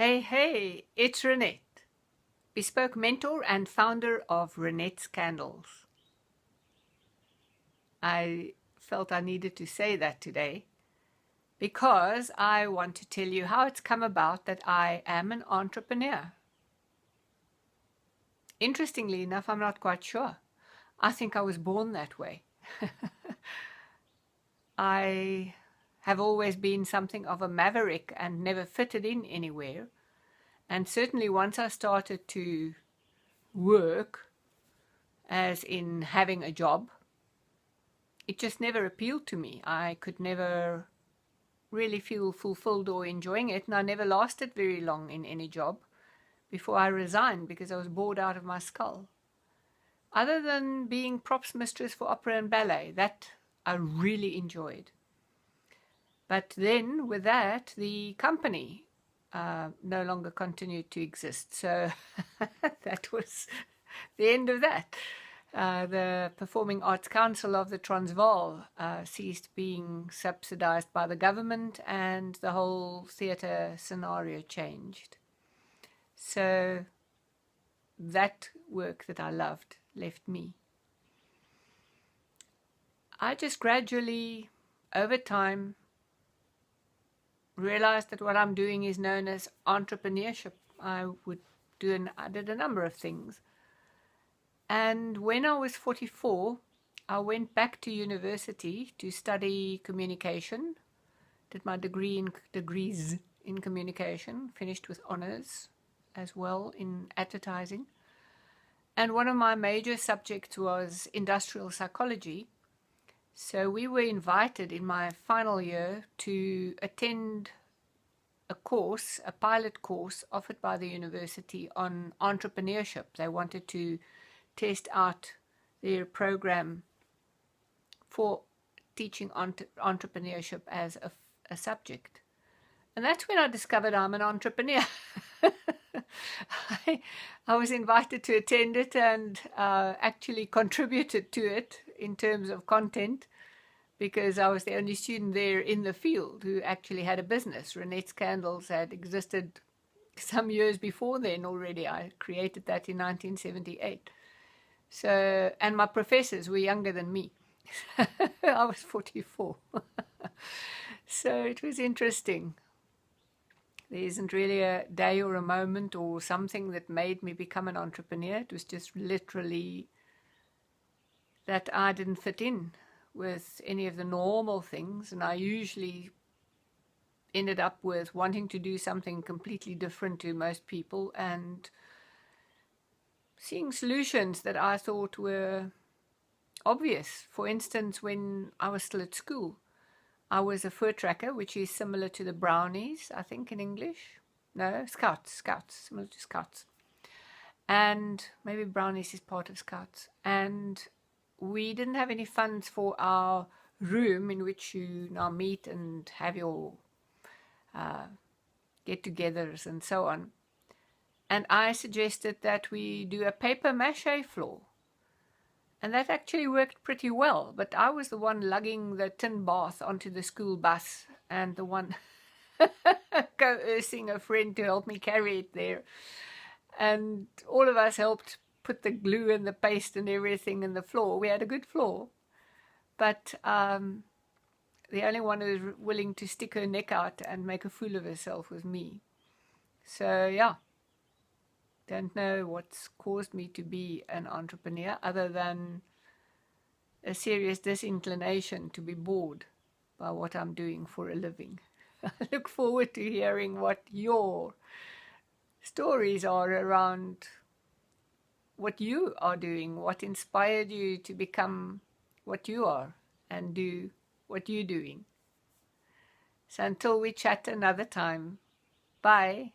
Hey, hey, it's Renette, bespoke mentor and founder of Renette's Candles. I felt I needed to say that today because I want to tell you how it's come about that I am an entrepreneur. Interestingly enough, I'm not quite sure. I think I was born that way. I have always been something of a maverick and never fitted in anywhere. And certainly once I started to work, as in having a job, it just never appealed to me. I could never really feel fulfilled or enjoying it, and I never lasted very long in any job before I resigned because I was bored out of my skull. Other than being props mistress for opera and ballet, that I really enjoyed. But then with that, the company no longer continued to exist. So that was the end of that. The Performing Arts Council of the Transvaal ceased being subsidized by the government, and the whole theatre scenario changed. So that work that I loved left me. I just gradually, over time, realized that what I'm doing is known as entrepreneurship. I did a number of things. And when I was 44, I went back to university to study communication, did my degrees in communication, finished with honors as well in advertising. And one of my major subjects was industrial psychology. So we were invited in my final year to attend a course, a pilot course offered by the university on entrepreneurship. They wanted to test out their program for teaching entrepreneurship as a subject. And that's when I discovered I'm an entrepreneur. I was invited to attend it and actually contributed to it in terms of content because I was the only student there in the field who actually had a business. Renette's Candles had existed some years before then already. I created that in 1978. So, and my professors were younger than me. I was 44. So it was interesting. There isn't really a day or a moment or something that made me become an entrepreneur. It was just literally that I didn't fit in with any of the normal things, and I usually ended up with wanting to do something completely different to most people and seeing solutions that I thought were obvious. For instance, when I was still at school, I was a fur tracker, which is similar to the brownies, I think, in English. No, scouts, similar to scouts. And maybe brownies is part of scouts. And we didn't have any funds for our room in which you now meet and have your get-togethers and so on. And I suggested that we do a paper mache floor. And that actually worked pretty well. But I was the one lugging the tin bath onto the school bus and the one coercing a friend to help me carry it there. And all of us helped put the glue and the paste and everything in the floor. We had a good floor. But the only one who was willing to stick her neck out and make a fool of herself was me. So, yeah. Don't know what's caused me to be an entrepreneur other than a serious disinclination to be bored by what I'm doing for a living. I look forward to hearing what your stories are around what you are doing, what inspired you to become what you are and do what you're doing. So until we chat another time, bye.